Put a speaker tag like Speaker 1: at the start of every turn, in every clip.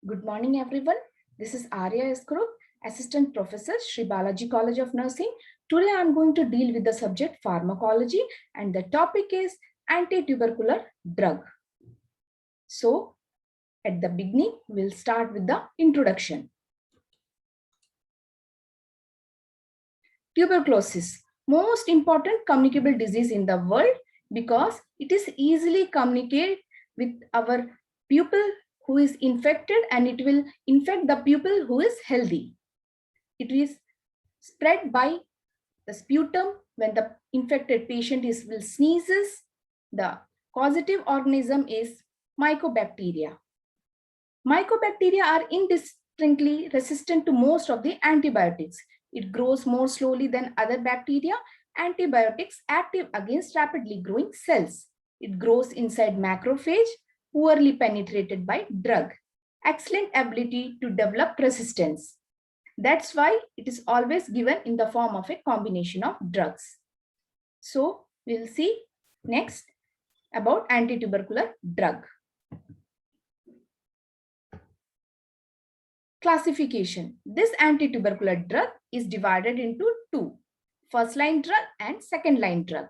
Speaker 1: Good morning, everyone. This is Arya Eskurup, Assistant Professor, Sri Balaji College of Nursing. Today, I'm going to deal with the subject pharmacology, and the topic is anti-tubercular drug. So, at the beginning, we'll start with the introduction. Tuberculosis, most important communicable disease in the world because it is easily communicated with our pupil who is infected, and it will infect the pupil who is healthy. It is spread by the sputum when the infected patient will sneezes. The causative organism is Mycobacteria. Mycobacteria are indistinctly resistant to most of the antibiotics. It grows more slowly than other bacteria. Antibiotics active against rapidly growing cells. It grows inside macrophage, poorly penetrated by drug. Excellent ability to develop resistance. That's why it is always given in the form of a combination of drugs. So we'll see next about anti-tubercular drug. Classification. This anti-tubercular drug is divided into two: first line drug and second line drug.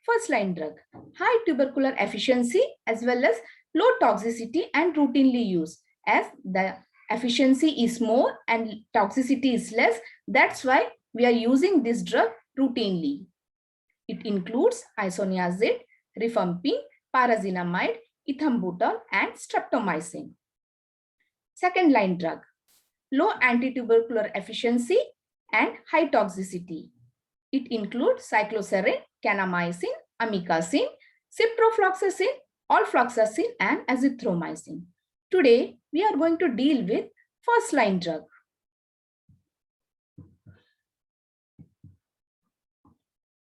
Speaker 1: First line drug, high tubercular efficiency as well as low toxicity and routinely used. As the efficiency is more and toxicity is less, that's why we are using this drug routinely. It includes isoniazid, rifampin, pyrazinamide, ethambutol, and streptomycin. Second line drug, low anti-tubercular efficiency and high toxicity. It includes cycloserine, kanamycin, amikacin, ciprofloxacin, ofloxacin, and azithromycin. Today, we are going to deal with first line drug.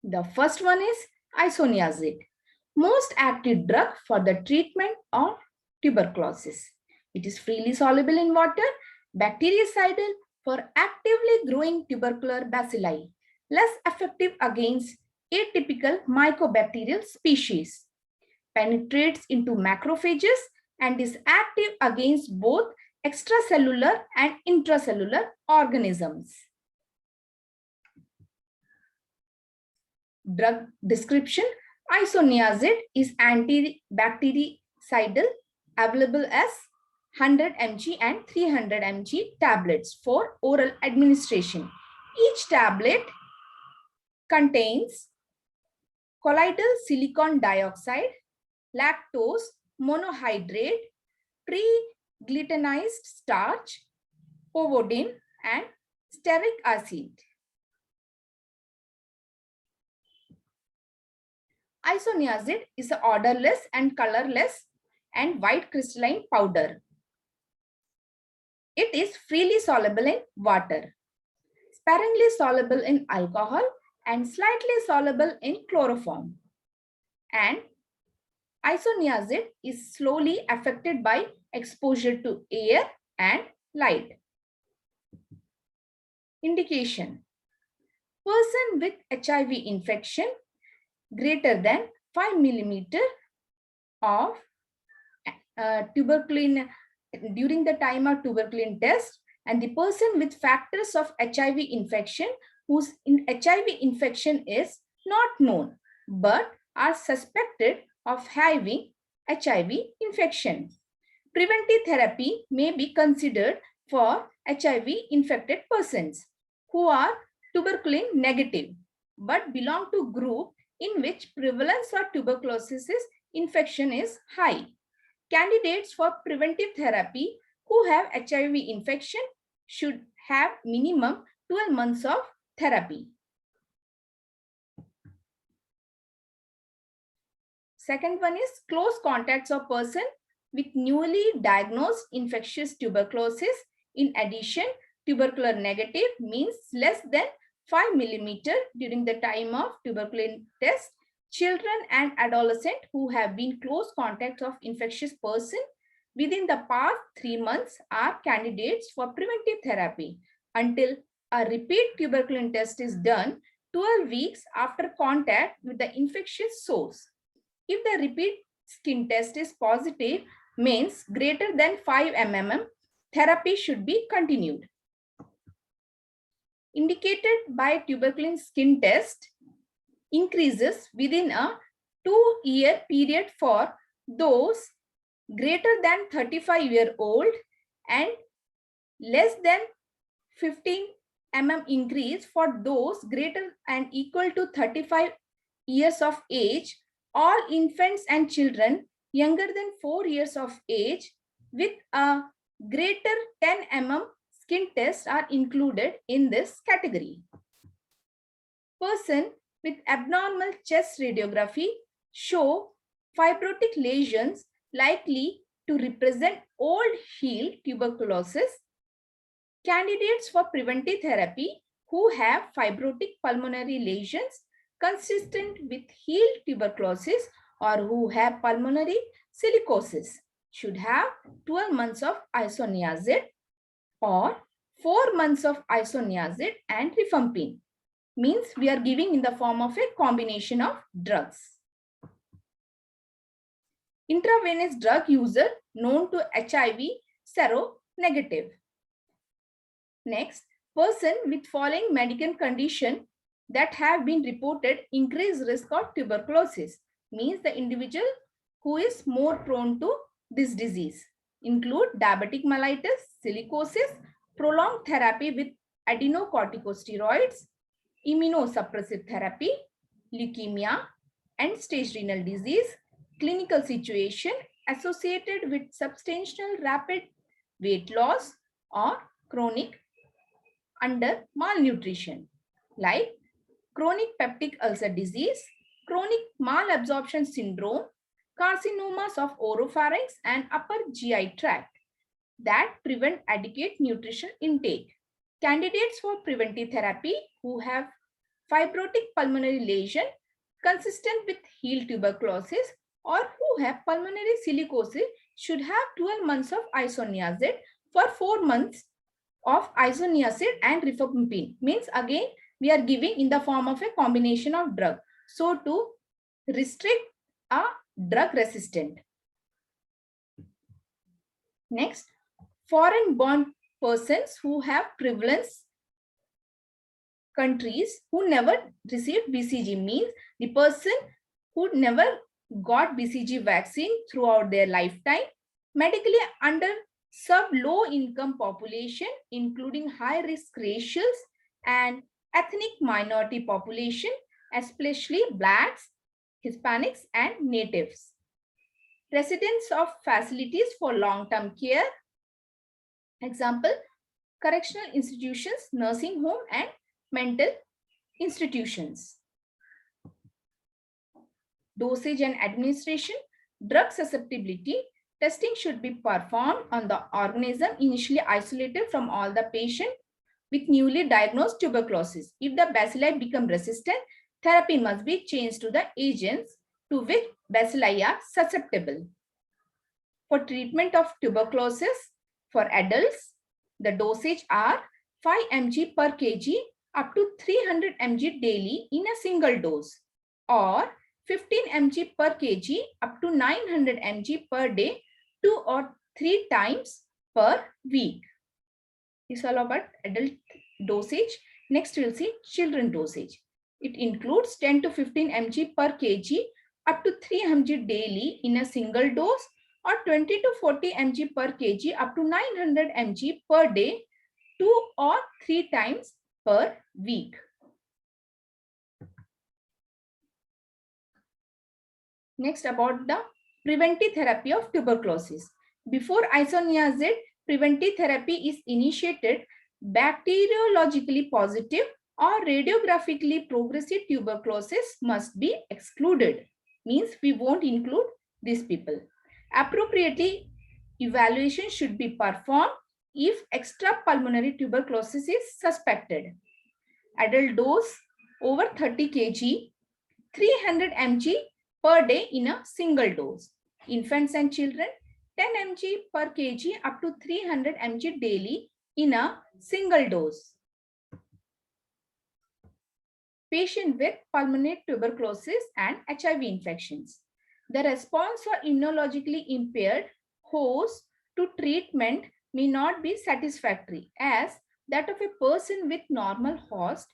Speaker 1: The first one is isoniazid, most active drug for the treatment of tuberculosis. It is freely soluble in water, bactericidal for actively growing tubercular bacilli, less effective against atypical mycobacterial species, penetrates into macrophages and is active against both extracellular and intracellular organisms. Drug description: isoniazid is antibactericidal, available as 100 mg and 300 mg tablets for oral administration. Each tablet contains colloidal silicon dioxide, lactose monohydrate, pre-glutenized starch, povidone, and stearic acid. Isoniazid is an odorless and colorless and white crystalline powder. It is freely soluble in water, sparingly soluble in alcohol, and slightly soluble in chloroform. And isoniazid is slowly affected by exposure to air and light. Indication: person with HIV infection greater than 5 millimeter of tuberculin during the time of tuberculin test, and the person with factors of HIV infection whose HIV infection is not known but are suspected of having HIV infection. Preventive therapy may be considered for HIV infected persons who are tuberculin negative but belong to group in which prevalence of tuberculosis infection is high. Candidates for preventive therapy who have HIV infection should have minimum 12 months of therapy. Second one is close contacts of person with newly diagnosed infectious tuberculosis. In addition, tubercular negative means less than 5 millimeter during the time of tuberculin test. Children and adolescents who have been close contacts of infectious person within the past 3 months are candidates for preventive therapy until a repeat tuberculin test is done 12 weeks after contact with the infectious source. If the repeat skin test is positive, means greater than 5 mm, therapy should be continued. Indicated by tuberculin skin test increases within a 2-year period for those greater than 35-year-old and less than 15 mm increase for those greater and equal to 35 years of age. All infants and children younger than 4 years of age with a greater 10 mm skin test are included in this category. Person with abnormal chest radiography show fibrotic lesions likely to represent old healed tuberculosis. Candidates for preventive therapy who have fibrotic pulmonary lesions consistent with healed tuberculosis or who have pulmonary silicosis should have 12 months of isoniazid or 4 months of isoniazid and rifampin. Means we are giving in the form of a combination of drugs. Intravenous drug user known to HIV seronegative. Next, person with following medical condition that have been reported increased risk of tuberculosis. Means the individual who is more prone to this disease include diabetic mellitus, silicosis, prolonged therapy with adenocorticosteroids, immunosuppressive therapy, leukemia, end-stage renal disease, clinical situation associated with substantial rapid weight loss or chronic under malnutrition like chronic peptic ulcer disease, chronic malabsorption syndrome, carcinomas of oropharynx and upper GI tract that prevent adequate nutrition intake. Candidates for preventive therapy who have fibrotic pulmonary lesion consistent with healed tuberculosis or who have pulmonary silicosis should have 12 months of isoniazid for 4 months of isoniazid and rifampin. Means again we are giving in the form of a combination of drug. So to restrict a drug resistant. Next, foreign born persons who have prevalence countries who never received BCG. Means the person who never got BCG vaccine throughout their lifetime, medically underserved low income population including high risk racials and ethnic minority population, especially blacks, Hispanics and natives. Residents of facilities for long-term care, example, correctional institutions, nursing home and mental institutions. Dosage and administration, drug susceptibility testing should be performed on the organism initially isolated from all the patient with newly diagnosed tuberculosis. If the bacilli become resistant, therapy must be changed to the agents to which bacilli are susceptible. For treatment of tuberculosis for adults, the dosage are 5 mg per kg up to 300 mg daily in a single dose or 15 mg per kg up to 900 mg per day 2 or 3 times per week. This is all about adult dosage. Next we will see children dosage. It includes 10 to 15 mg per kg up to 300 mg daily in a single dose or 20 to 40 mg per kg up to 900 mg per day 2 or 3 times per week. Next, about the preventive therapy of tuberculosis. Before isoniazid preventive therapy is initiated, bacteriologically positive or radiographically progressive tuberculosis must be excluded. Means we won't include these people. Appropriately, evaluation should be performed if extrapulmonary tuberculosis is suspected. Adult dose over 30 kg, 300 mg per day in a single dose. Infants and children, 10 mg per kg up to 300 mg daily in a single dose. Patient with pulmonary tuberculosis and HIV infections. The response for immunologically impaired host to treatment may not be satisfactory as that of a person with normal host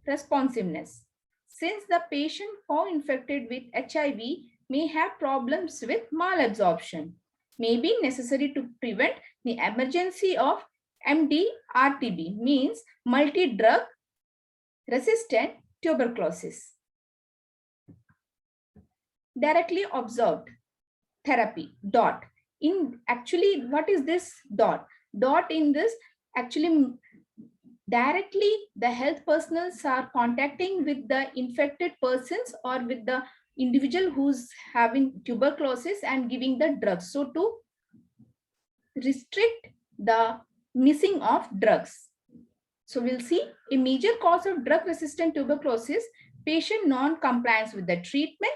Speaker 1: responsiveness. Since the patient co-infected with HIV may have problems with malabsorption, may be necessary to prevent the emergency of MDR-TB, means multi-drug resistant tuberculosis. Directly observed therapy, DOT. In actually, what is this DOT? DOT in this actually directly the health personnels are contacting with the infected persons or with the individual who's having tuberculosis and giving the drugs. So to restrict the missing of drugs. So we'll see a major cause of drug-resistant tuberculosis, patient non-compliance with the treatment.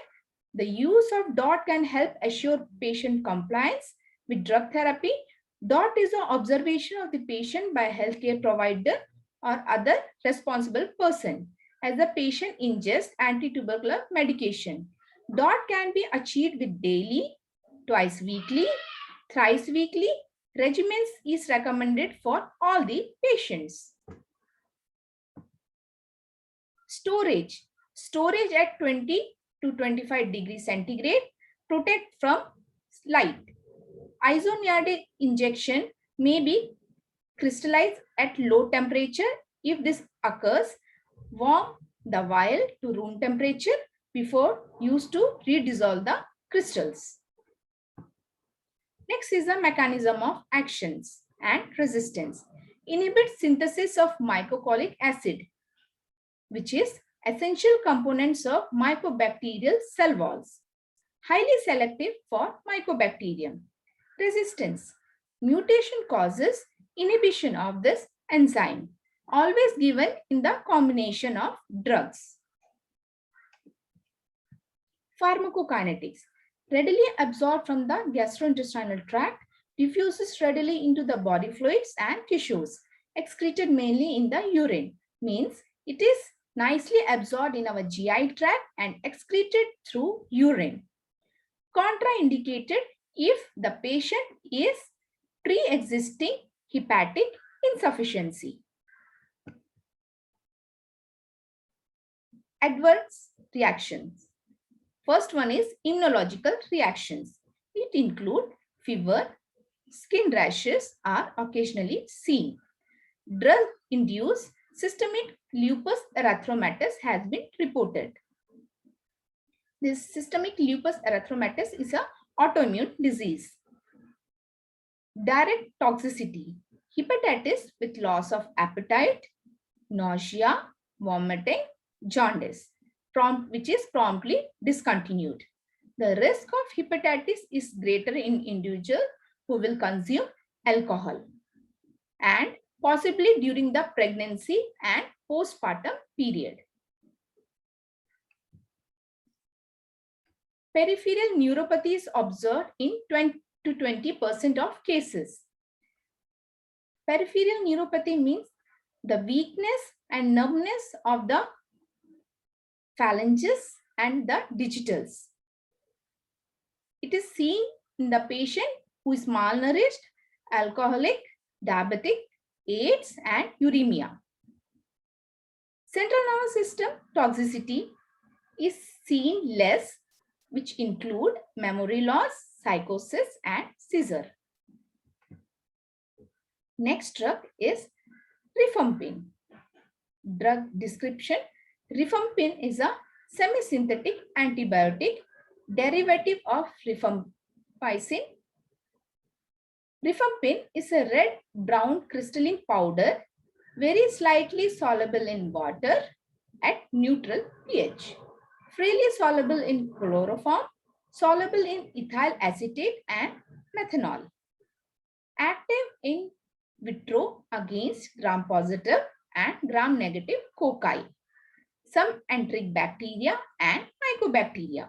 Speaker 1: The use of DOT can help assure patient compliance with drug therapy. DOT is an observation of the patient by a healthcare provider or other responsible person as the patient ingests anti-tubercular medication. DOT can be achieved with daily, twice weekly, thrice weekly regimens is recommended for all the patients. Storage. Storage at 20 to 25 degrees centigrade, protect from light. Isoniazid injection may be crystallized at low temperature. If this occurs, warm the vial to room temperature before used to redissolve the crystals. Next is the mechanism of actions and resistance. Inhibits synthesis of mycocholic acid, which is essential components of mycobacterial cell walls. Highly selective for mycobacterium. Resistance. Mutation causes inhibition of this enzyme, always given in the combination of drugs. Pharmacokinetics. Readily absorbed from the gastrointestinal tract, diffuses readily into the body fluids and tissues, excreted mainly in the urine, means it is nicely absorbed in our GI tract and excreted through urine. Contraindicated if the patient is pre-existing hepatic insufficiency. Adverse reactions. First one is immunological reactions. It includes fever, skin rashes are occasionally seen. Drug-induced systemic lupus erythematosus has been reported. This systemic lupus erythematosus is an autoimmune disease. Direct toxicity. Hepatitis with loss of appetite, nausea, vomiting, jaundice, which is promptly discontinued. The risk of hepatitis is greater in individuals who will consume alcohol and possibly during the pregnancy and postpartum period. Peripheral neuropathy is observed in 20 to 20% of cases. Peripheral neuropathy means the weakness and numbness of the phalanges and the digitals. It is seen in the patient who is malnourished, alcoholic, diabetic, AIDS, and uremia. Central nervous system toxicity is seen less, which include memory loss, psychosis, and seizure. Next drug is rifampin. Drug description. Rifampin is a semi-synthetic antibiotic derivative of rifampicin. Rifampin is a red-brown crystalline powder, very slightly soluble in water at neutral pH, freely soluble in chloroform, soluble in ethyl acetate and methanol. Active in vitro against gram-positive and gram-negative cocci, some enteric bacteria and mycobacteria.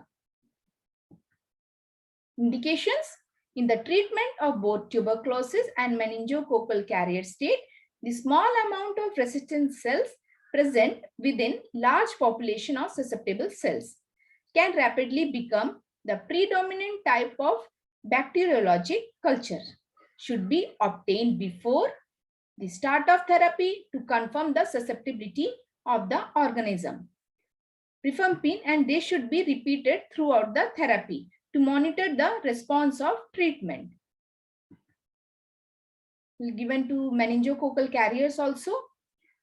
Speaker 1: Indications. In the treatment of both tuberculosis and meningococcal carrier state, the small amount of resistant cells present within large population of susceptible cells can rapidly become the predominant type of bacteriologic culture, should be obtained before the start of therapy to confirm the susceptibility of the organism. Rifampin, and they should be repeated throughout the therapy to monitor the response of treatment. Given to meningococcal carriers also.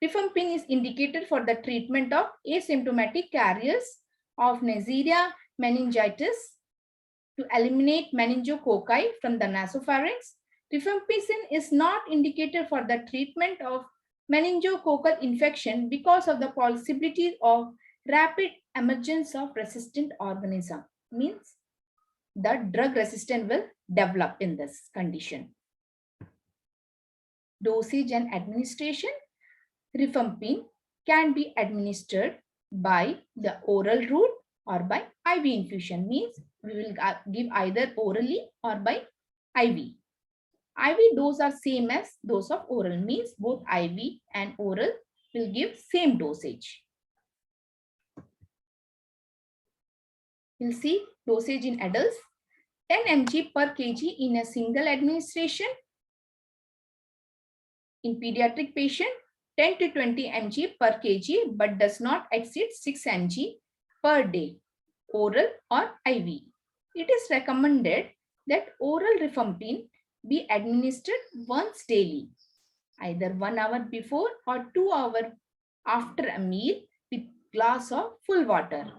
Speaker 1: Rifampin is indicated for the treatment of asymptomatic carriers of Neisseria meningitis to eliminate meningococci from the nasopharynx. Rifampicin is not indicated for the treatment of meningococcal infection because of the possibility of rapid emergence of resistant organism. Means the drug resistance will develop in this condition. Dosage and administration. Rifampin can be administered by the oral route or by IV infusion. Means we will give either orally or by IV. IV dose are same as those of oral. Means both IV and oral will give same dosage. We'll see dosage in adults. 10 mg per kg in a single administration. In pediatric patient, 10 to 20 mg per kg but does not exceed 6 mg per day, oral or IV. It is recommended that oral rifampin be administered once daily, either 1 hour before or 2 hours after a meal with glass of full water.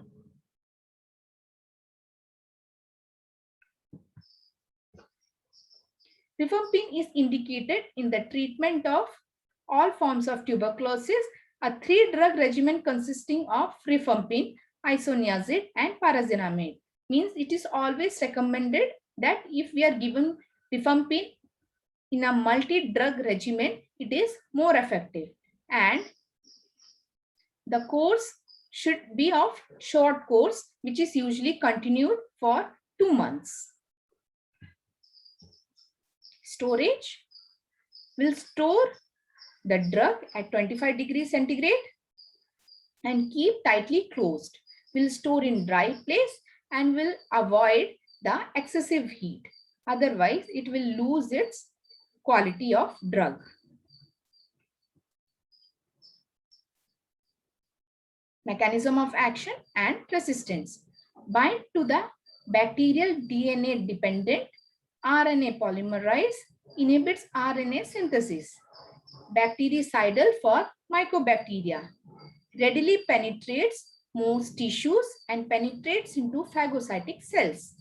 Speaker 1: Rifampin is indicated in the treatment of all forms of tuberculosis, a 3-drug regimen consisting of rifampin, isoniazid and parazinamide. Means it is always recommended that if we are given rifampin in a multi-drug regimen, it is more effective. And the course should be of short course, which is usually continued for 2 months. Storage. Will store the drug at 25 degrees centigrade and keep tightly closed. Will store in dry place and will avoid the excessive heat. Otherwise, it will lose its quality of drug. Mechanism of action and resistance. Bind to the bacterial DNA dependent RNA polymerase, inhibits RNA synthesis. Bactericidal for mycobacteria. Readily penetrates most tissues and penetrates into phagocytic cells.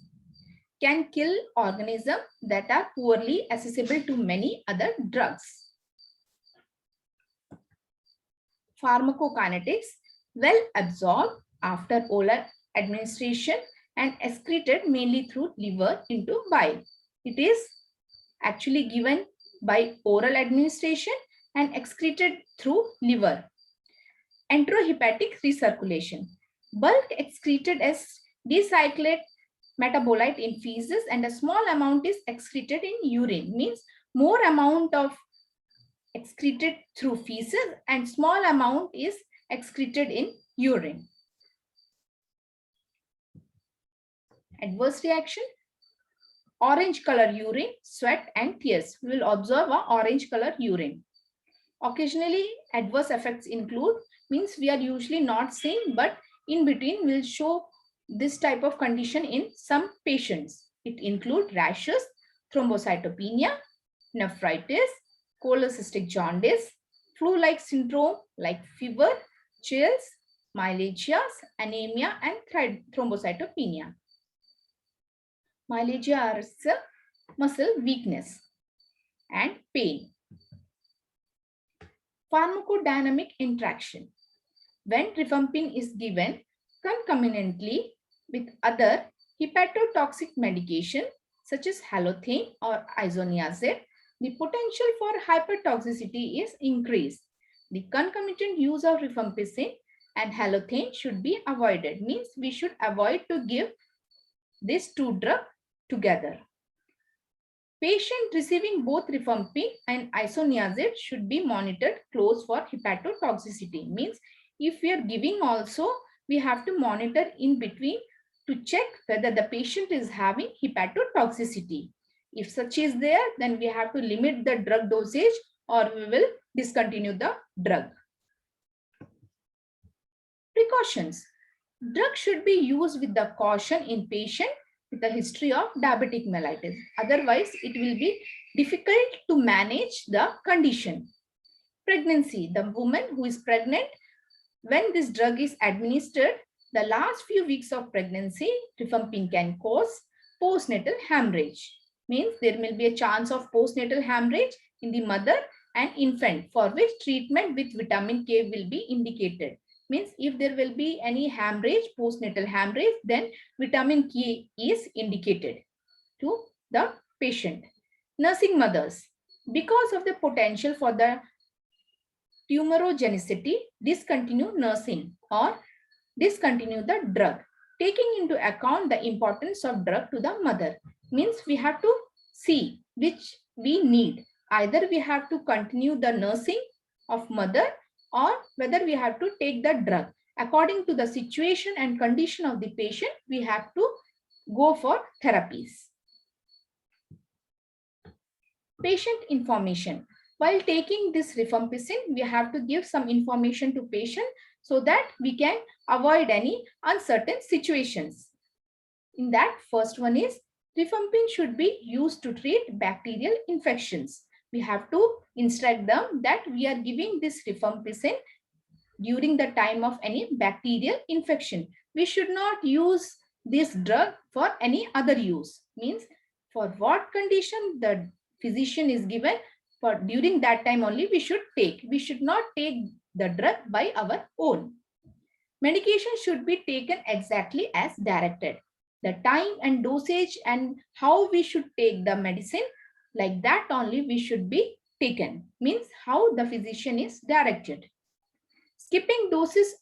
Speaker 1: Can kill organisms that are poorly accessible to many other drugs. Pharmacokinetics. Well absorbed after oral administration and excreted mainly through liver into bile. It is actually given by oral administration and excreted through liver. Enterohepatic recirculation. Bulk excreted as decyclate metabolite in feces and a small amount is excreted in urine. Means more amount of excreted through feces and small amount is excreted in urine. Adverse reaction. Orange color urine, sweat and tears. We will observe a orange color urine. Occasionally adverse effects include, means we are usually not seeing, but in between will show this type of condition in some patients. It includes rashes, thrombocytopenia, nephritis, cholecystic jaundice, flu-like syndrome like fever, chills, myalgia, anemia and thrombocytopenia. Myalgia is muscle weakness and pain. Pharmacodynamic interaction. When rifampin is given concomitantly with other hepatotoxic medication such as halothane or isoniazid, the potential for hypertoxicity is increased. The concomitant use of rifampicin and halothane should be avoided. Means we should avoid to give these 2 drugs together. Patient receiving both rifampin and isoniazid should be monitored close for hepatotoxicity. Means if we are giving also, we have to monitor in between to check whether the patient is having hepatotoxicity. If such is there, then we have to limit the drug dosage or we will discontinue the drug. Precautions. Drug should be used with the caution in patient with a history of diabetic mellitus. Otherwise, it will be difficult to manage the condition. Pregnancy. The woman who is pregnant, when this drug is administered, the last few weeks of pregnancy, rifampin can cause postnatal hemorrhage. Means there will be a chance of postnatal hemorrhage in the mother and infant, for which treatment with vitamin K will be indicated. Means if there will be any hemorrhage, postnatal hemorrhage, then vitamin K is indicated to the patient. Nursing mothers, because of the potential for the tumorigenicity, discontinue nursing or discontinue the drug, taking into account the importance of drug to the mother. Means we have to see which we need. Either we have to continue the nursing of mother or whether we have to take the drug. According to the situation and condition of the patient, we have to go for therapies. Patient information. While taking this rifampicin, we have to give some information to patient so that we can avoid any uncertain situations. In that, first one is rifampin should be used to treat bacterial infections. We have to instruct them that we are giving this rifampicin during the time of any bacterial infection. We should not use this drug for any other use. Means for what condition the physician is given, for during that time only we should take. We should not take the drug by our own. Medication should be taken exactly as directed. The time and dosage and how we should take the medicine, like that only we should be taken. Means how the physician is directed. Skipping doses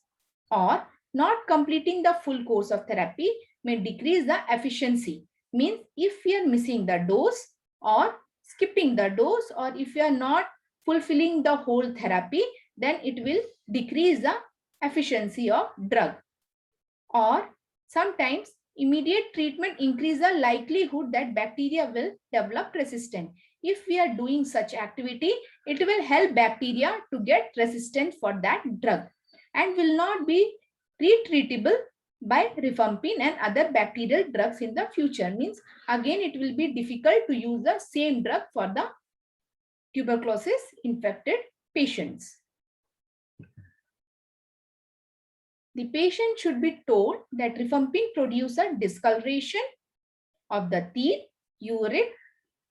Speaker 1: or not completing the full course of therapy may decrease the efficiency. Means if we are missing the dose or skipping the dose, or if you are not fulfilling the whole therapy, then it will decrease the efficiency of drug. Or sometimes immediate treatment increase the likelihood that bacteria will develop resistance. If we are doing such activity, it will help bacteria to get resistant for that drug and will not be retreatable by rifampin and other bacterial drugs in the future. Means again it will be difficult to use the same drug for the tuberculosis infected patients. The patient should be told that rifampin produces discoloration of the teeth, urine,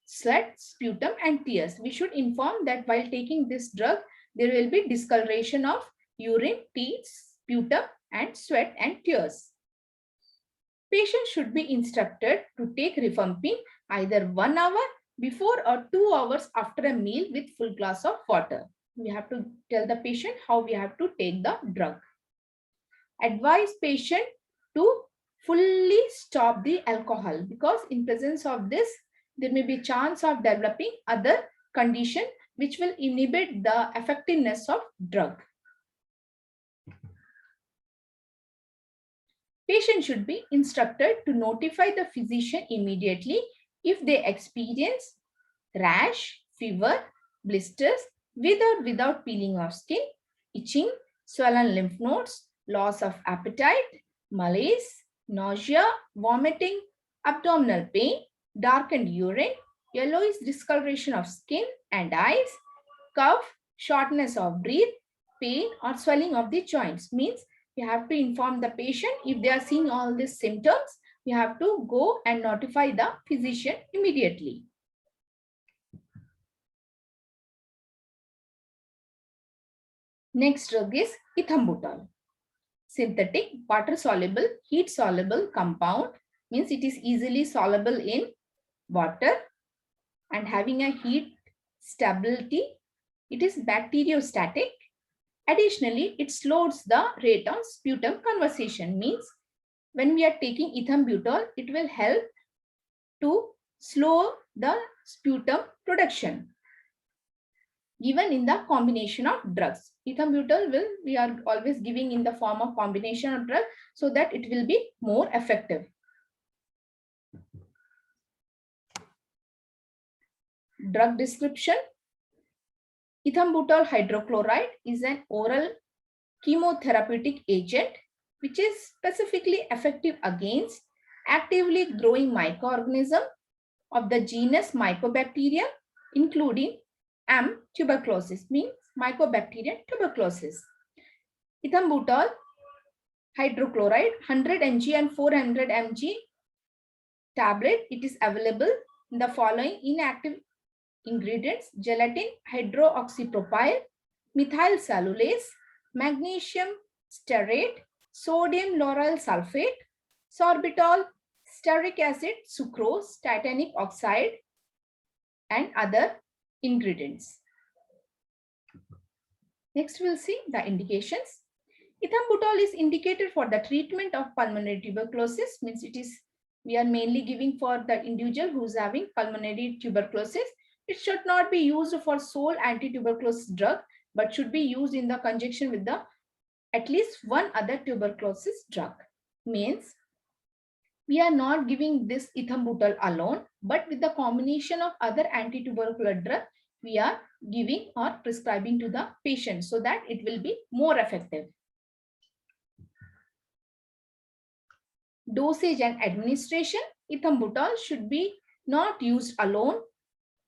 Speaker 1: sweat, sputum and tears. We should inform that while taking this drug, there will be discoloration of urine, teeth, sputum and sweat and tears. Patient should be instructed to take rifampin either 1 hour before or 2 hours after a meal with full glass of water. We have to tell the patient how we have to take the drug. Advise patient to fully stop the alcohol, because in presence of this, there may be chance of developing other condition which will inhibit the effectiveness of drug. Patient should be instructed to notify the physician immediately if they experience rash, fever, blisters with or without peeling of skin, itching, swollen lymph nodes, loss of appetite, malaise, nausea, vomiting, abdominal pain, darkened urine, yellowish discoloration of skin and eyes, cough, shortness of breath, pain or swelling of the joints. Means we have to inform the patient if they are seeing all these symptoms, we have to go and notify the physician immediately. Next drug is ethambutol. Synthetic, water-soluble, heat-soluble compound. Means it is easily soluble in water and having a heat stability. It is bacteriostatic. Additionally, it slows the rate of sputum conversion. Means when we are taking ethambutol, it will help to slow the sputum production. Given in the combination of drugs. Ethambutol we are always giving in the form of combination of drug so that it will be more effective. Drug description. Ethambutol hydrochloride is an oral chemotherapeutic agent which is specifically effective against actively growing microorganism of the genus Mycobacterium, including M. tuberculosis, means Mycobacterium tuberculosis. Ethambutol hydrochloride 100 mg and 400 mg tablet. It is available in the following inactive ingredients: gelatin, hydroxypropyl, methyl cellulase, magnesium stearate, sodium lauryl sulfate, sorbitol, stearic acid, sucrose, titanic oxide, and other ingredients. Next, we'll see the indications. Ethambutol is indicated for the treatment of pulmonary tuberculosis, means we are mainly giving for the individual who is having pulmonary tuberculosis. It should not be used for sole anti-tuberculosis drug, but should be used in the conjunction with the at least one other tuberculosis drug. Means we are not giving this ethambutol alone, but with the combination of other anti-tubercular drug, we are giving or prescribing to the patient so that it will be more effective. Dosage and administration. Ethambutol should be not used alone,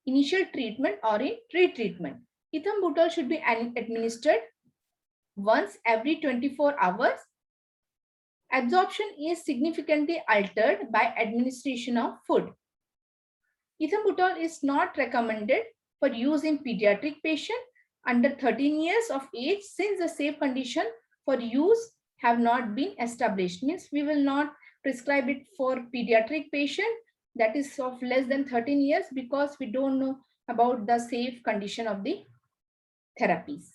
Speaker 1: initial treatment or in retreatment. Ethambutol should be administered once every 24 hours. Absorption is significantly altered by administration of food. Ethambutol is not recommended for use in pediatric patients under 13 years of age, since the safe condition for use have not been established. Means we will not prescribe it for pediatric patient that is of less than 13 years because we don't know about the safe condition of the therapies.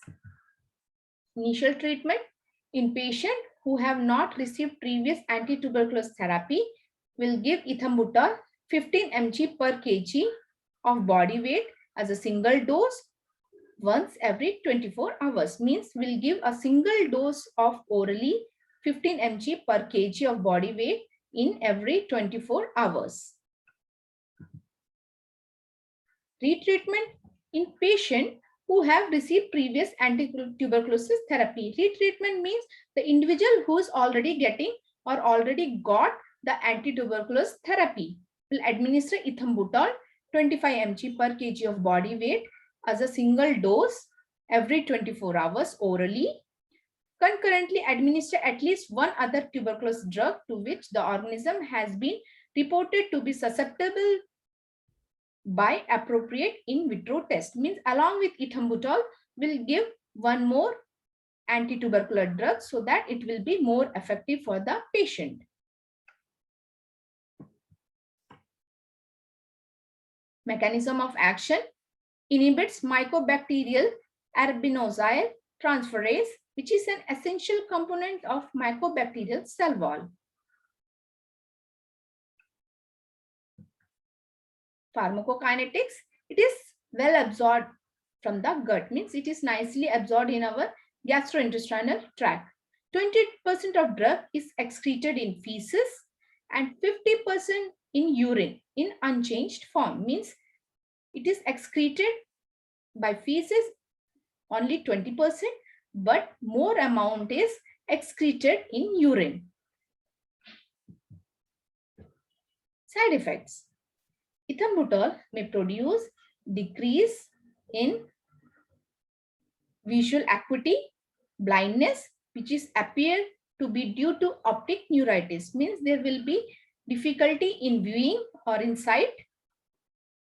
Speaker 1: Initial treatment in patient who have not received previous anti-tuberculosis therapy will give ethambutol 15 mg per kg of body weight as a single dose once every 24 hours. Means we'll give a single dose of orally 15 mg per kg of body weight in every 24 hours. Retreatment in patient who have received previous anti-tuberculosis therapy. Retreatment means the individual who is already getting or already got the anti-tuberculosis therapy will administer ethambutol 25 mg per kg of body weight as a single dose every 24 hours orally. Concurrently administer at least one other tuberculosis drug to which the organism has been reported to be susceptible by appropriate in vitro test. Means along with ethambutol, we'll give one more anti-tubercular drug so that it will be more effective for the patient. Mechanism of action: inhibits mycobacterial arabinosyl transferase, which is an essential component of mycobacterial cell wall. Pharmacokinetics: it is well absorbed from the gut, means it is nicely absorbed in our gastrointestinal tract. 20% of drug is excreted in feces and 50% in urine in unchanged form. Means it is excreted by feces only 20%, but more amount is excreted in urine. Side effects: ethambutol may produce decrease in visual acuity, blindness, which is appear to be due to optic neuritis. Means there will be difficulty in viewing or in sight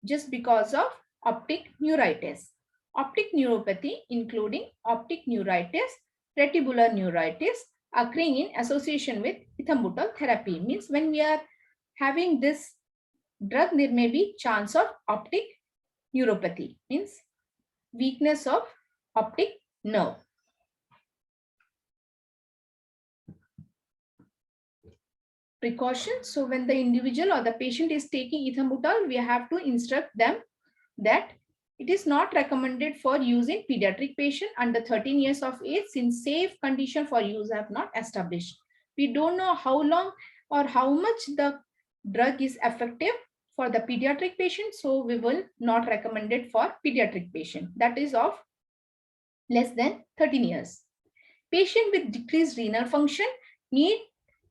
Speaker 1: just because of optic neuritis. Optic neuropathy, including optic neuritis, reticular neuritis, occurring in association with ethambutol therapy. Means when we are having this drug, there may be chance of optic neuropathy, means weakness of optic nerve. Precautions: so when the individual or the patient is taking ethambutol, we have to instruct them that it is not recommended for use in pediatric patient under 13 years of age, since safe condition for use have not established. We don't know how long or how much the drug is effective for the pediatric patient, so we will not recommend it for pediatric patient, that is of less than 13 years. Patient with decreased renal function need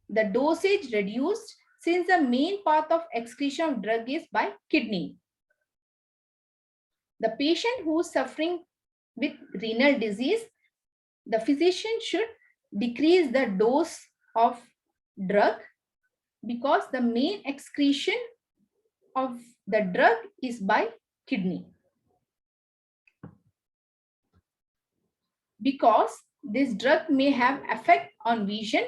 Speaker 1: the dosage reduced since the main path of excretion of drug is by kidney. The patient who is suffering with renal disease, the physician should decrease the dose of drug because the main excretion of the drug is by kidney. Because this drug may have effect on vision,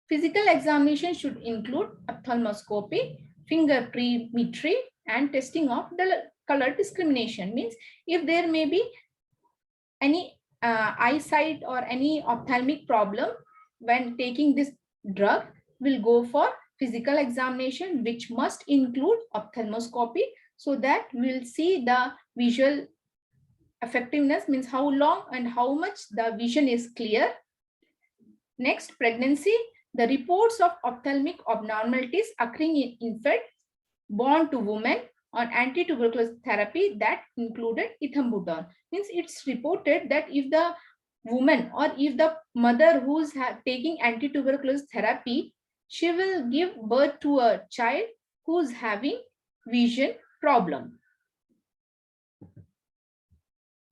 Speaker 1: physical examination should include ophthalmoscopy, finger perimetry, and testing of the color discrimination. Means if there may be any eyesight or any ophthalmic problem when taking this drug, will go for physical examination, which must include ophthalmoscopy, so that we will see the visual effectiveness, means how long and how much the vision is clear. Next, pregnancy. The reports of ophthalmic abnormalities occurring in infants born to women on anti-tuberculosis therapy that included ethambutol. Means it's reported that if the woman or if the mother who's taking anti-tuberculosis therapy, she will give birth to a child who's having vision problem.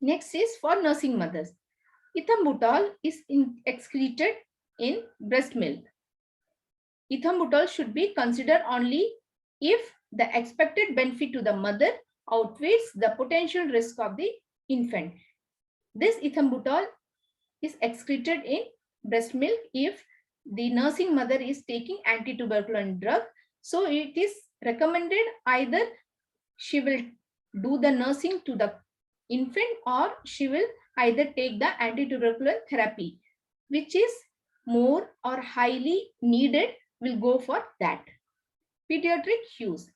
Speaker 1: Next is for nursing mothers. Ethambutol is excreted in breast milk. Ethambutol should be considered only if the expected benefit to the mother outweighs the potential risk of the infant. This ethambutol is excreted in breast milk if the nursing mother is taking anti-tuberculin drug. So it is recommended either she will do the nursing to the infant or she will either take the anti-tuberculin therapy, which is more or highly needed, will go for that. Pediatric use.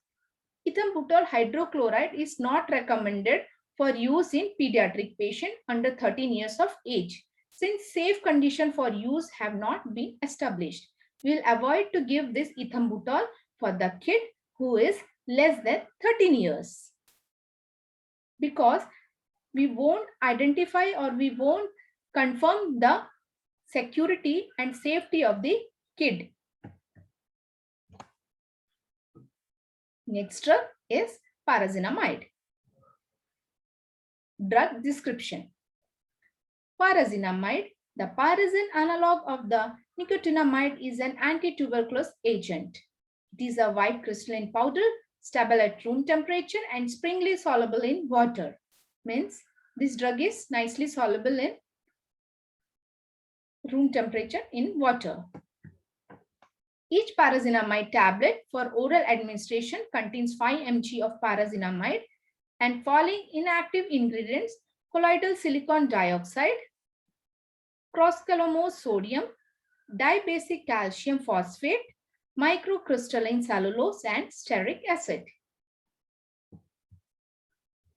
Speaker 1: Ethambutol hydrochloride is not recommended for use in pediatric patient under 13 years of age, since safe conditions for use have not been established. We will avoid to give this ethambutol for the kid who is less than 13 years, because we won't identify or we won't confirm the security and safety of the kid. Next drug is parazinamide. Drug description. Parazinamide, the pyrazine analog of the nicotinamide, is an anti-tuberculous agent. It is a white crystalline powder, stable at room temperature and springly soluble in water. Means this drug is nicely soluble in room temperature in water. Each parazinamide tablet for oral administration contains 5 mg of parazinamide and following inactive ingredients: colloidal silicon dioxide, crosscalomose sodium, dibasic calcium phosphate, microcrystalline cellulose, and stearic acid.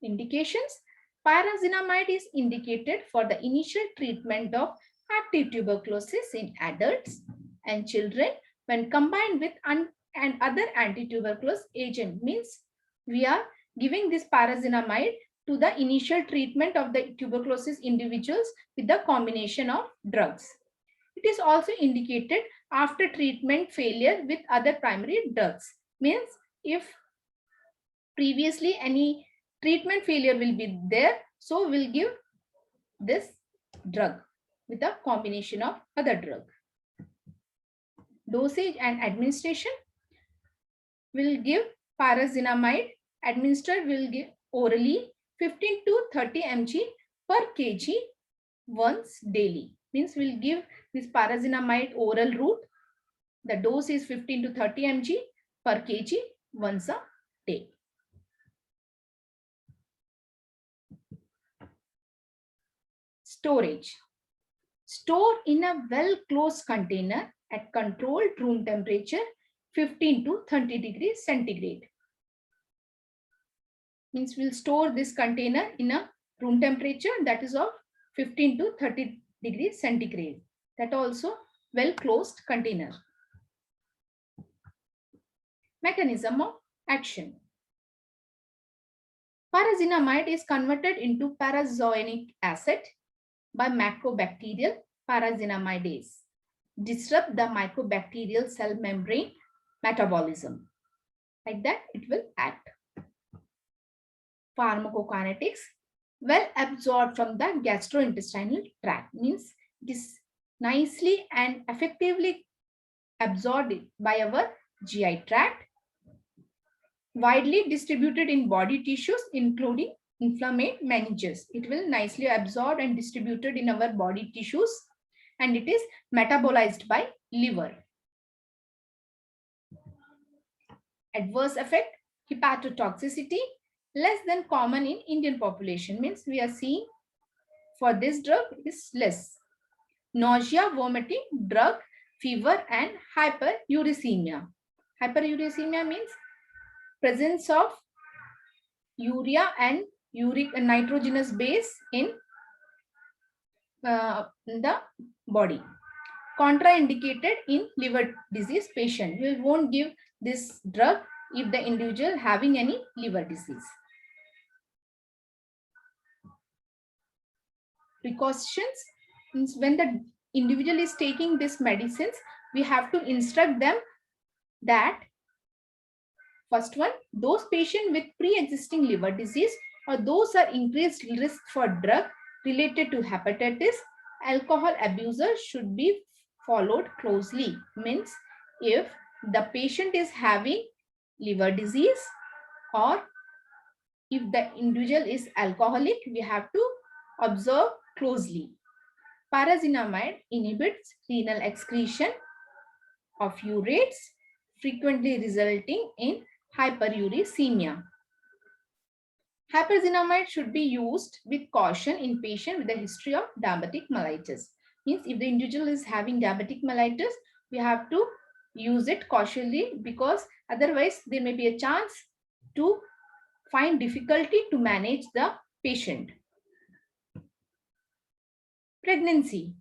Speaker 1: Indications. Parazinamide is indicated for the initial treatment of active tuberculosis in adults and children when combined with other anti-tuberculous agent. Means we are giving this parazinamide to the initial treatment of the tuberculosis individuals with the combination of drugs. It is also indicated after treatment failure with other primary drugs. Means if previously any treatment failure will be there, so we'll give this drug with a combination of other drug. Dosage and administration. Will give parazinamide, administered will give orally 15 to 30 mg per kg once daily. Means we'll give this parazinamide oral route. The dose is 15 to 30 mg per kg once a day. Storage. Store in a well-closed container at controlled room temperature 15 to 30 degrees centigrade. Means we'll store this container in a room temperature that is of 15 to 30 degrees centigrade. That also well-closed container. Mechanism of action. Parazinamide is converted into parazoinic acid by macrobacterial parazinamidase, disrupt the mycobacterial cell membrane metabolism. Like that, it will act. Pharmacokinetics, well absorbed from the gastrointestinal tract, means it is nicely and effectively absorbed by our GI tract, widely distributed in body tissues including inflammatory meninges. It will nicely absorb and distributed in our body tissues, and it is metabolized by liver. Adverse effect, hepatotoxicity, less than common in Indian population, means we are seeing for this drug is less. Nausea, vomiting, drug, fever, and hyperuricemia. Hyperuricemia means presence of urea and uric nitrogenous base in the body. Contraindicated in liver disease patient. You won't give this drug if the individual having any liver disease. Precautions means when the individual is taking these medicines, we have to instruct them that first one, those patients with pre-existing liver disease or those are increased risk for drug related to hepatitis, alcohol abusers should be followed closely. Means if the patient is having liver disease or if the individual is alcoholic, we have to observe closely. Parazinamide inhibits renal excretion of urates, frequently resulting in hyperuricemia. Hyperzinamide should be used with caution in patients with a history of diabetic mellitus. Means if the individual is having diabetic mellitus, we have to use it cautiously because otherwise there may be a chance to find difficulty to manage the patient. Pregnancy.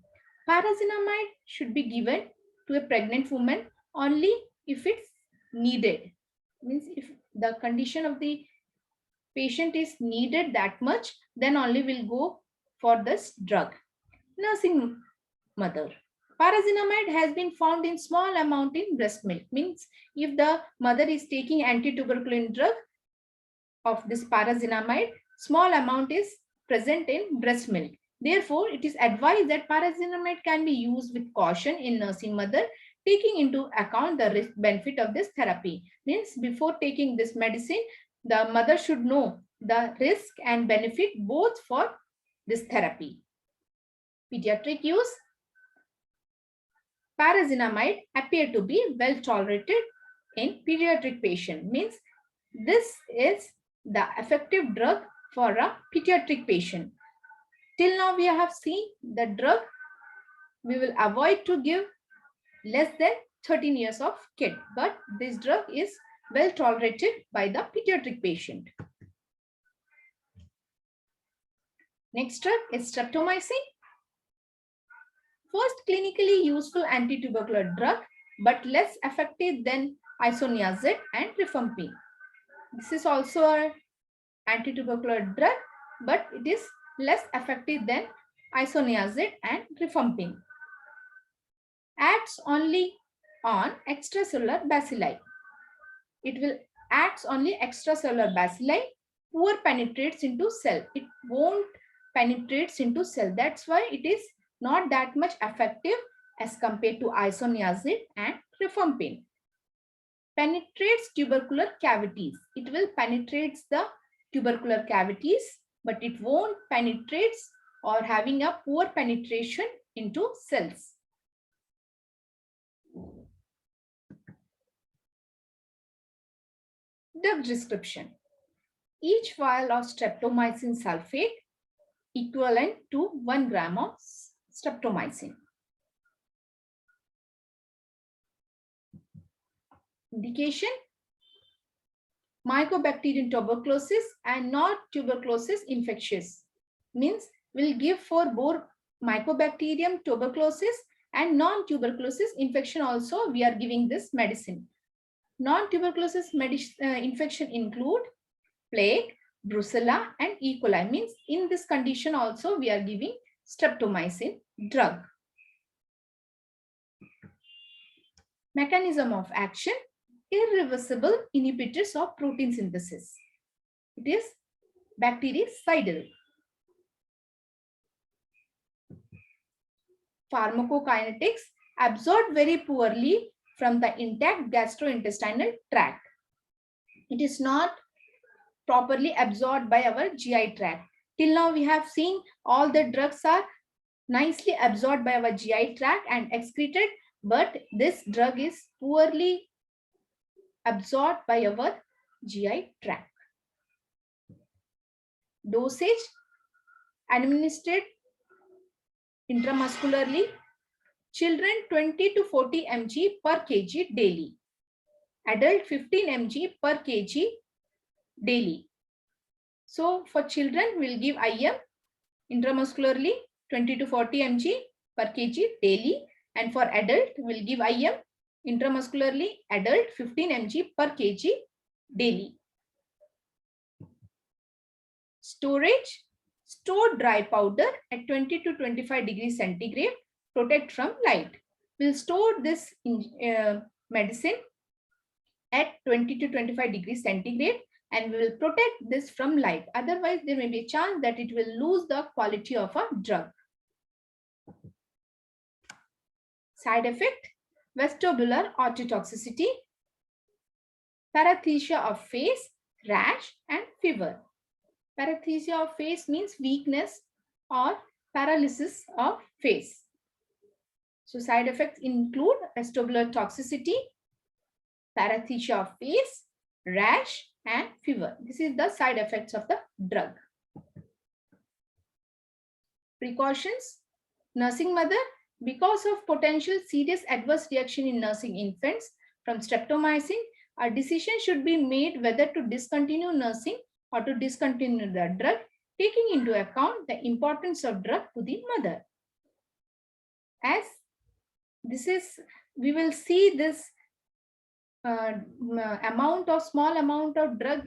Speaker 1: Parazinamide should be given to a pregnant woman only if it's needed. Means if the condition of the patient is needed that much, then only we'll go for this drug. Nursing mother. Parazinamide has been found in small amount in breast milk. Means if the mother is taking anti-tuberculin drug of this parazinamide, small amount is present in breast milk. Therefore, it is advised that parazinamide can be used with caution in nursing mother, taking into account the risk benefit of this therapy. Means before taking this medicine, the mother should know the risk and benefit both for this therapy. Pediatric use. Parazinamide appear to be well tolerated in pediatric patient. Means this is the effective drug for a pediatric patient. Till now we have seen the drug we will avoid to give less than 13 years of kid, but this drug is well tolerated by the pediatric patient. Next drug is streptomycin. First clinically useful anti-tubercular drug, but less effective than isoniazid and rifampin. This is also an anti-tubercular drug, but it is less effective than isoniazid and rifampin. Acts only on extracellular bacilli. It will acts only extracellular bacilli. Poor penetrates into cell. It won't penetrates into cell. That's why it is not that much effective as compared to isoniazid and rifampin. Penetrates tubercular cavities. It will penetrates the tubercular cavities, but it won't penetrates or having a poor penetration into cells. Drug description. Each vial of streptomycin sulfate equivalent to 1 gram of streptomycin. Indication: Mycobacterium tuberculosis and not tuberculosis infectious. Means we'll give for both Mycobacterium tuberculosis and non-tuberculosis infection also we are giving this medicine. Non-tuberculosis infection include plague, Brucella, and E. coli. Means in this condition also we are giving streptomycin drug. Mechanism of action: irreversible inhibitors of protein synthesis. It is bactericidal. Pharmacokinetics: absorbed very poorly from the intact gastrointestinal tract. It is not properly absorbed by our GI tract. Till now we have seen all the drugs are nicely absorbed by our GI tract and excreted, but this drug is poorly absorbed by our GI tract. Dosage: administered intramuscularly. Children 20 to 40 mg per kg daily. Adult 15 mg per kg daily. So for children, we'll give IM intramuscularly 20 to 40 mg per kg daily, and for adult, we'll give IM intramuscularly adult 15 mg per kg daily. Storage: store dry powder at 20 to 25 degrees centigrade, protect from light. We'll store this medicine at 20 to 25 degrees centigrade and we will protect this from light. Otherwise, there may be a chance that it will lose the quality of a drug. Side effect: vestibular ototoxicity, paresthesia of face, rash, and fever. Paresthesia of face means weakness or paralysis of face. So side effects include vestibular toxicity, paresthesia of face, rash, and fever. This is the side effects of the drug. Precautions: nursing mother, because of potential serious adverse reaction in nursing infants from streptomycin, a decision should be made whether to discontinue nursing or to discontinue the drug, taking into account the importance of drug to the mother. As this is, we will see this small amount of drug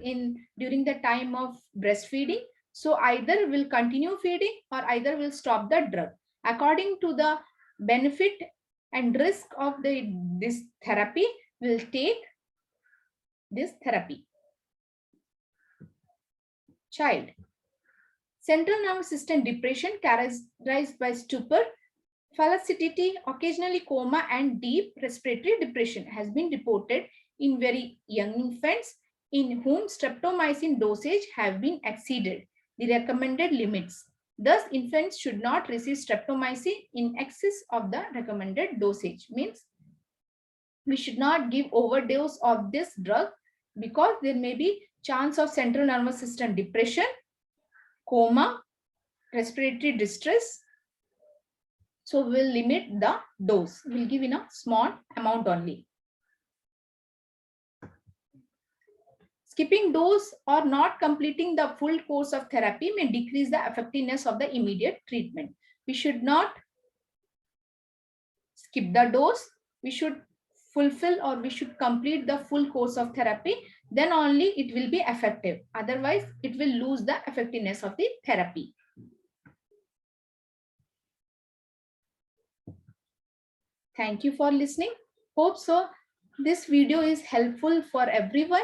Speaker 1: during the time of breastfeeding. So either will continue feeding or either will stop the drug according to the benefit and risk of this therapy. Will take this therapy. Child: central nervous system depression characterized by stupor, flacidity, occasionally coma, and deep respiratory depression has been reported in very young infants in whom streptomycin dosage have been exceeded the recommended limits. Thus, infants should not receive streptomycin in excess of the recommended dosage. Means we should not give overdose of this drug because there may be chance of central nervous system depression, coma, respiratory distress. So we will limit the dose. We'll give in a small amount only. Skipping dose or not completing the full course of therapy may decrease the effectiveness of the immediate treatment. We should not skip the dose. We should fulfill or we should complete the full course of therapy. Then only it will be effective. Otherwise, it will lose the effectiveness of the therapy. Thank you for listening. Hope so this video is helpful for everyone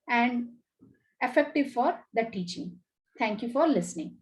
Speaker 1: and effective for the teaching. Thank you for listening.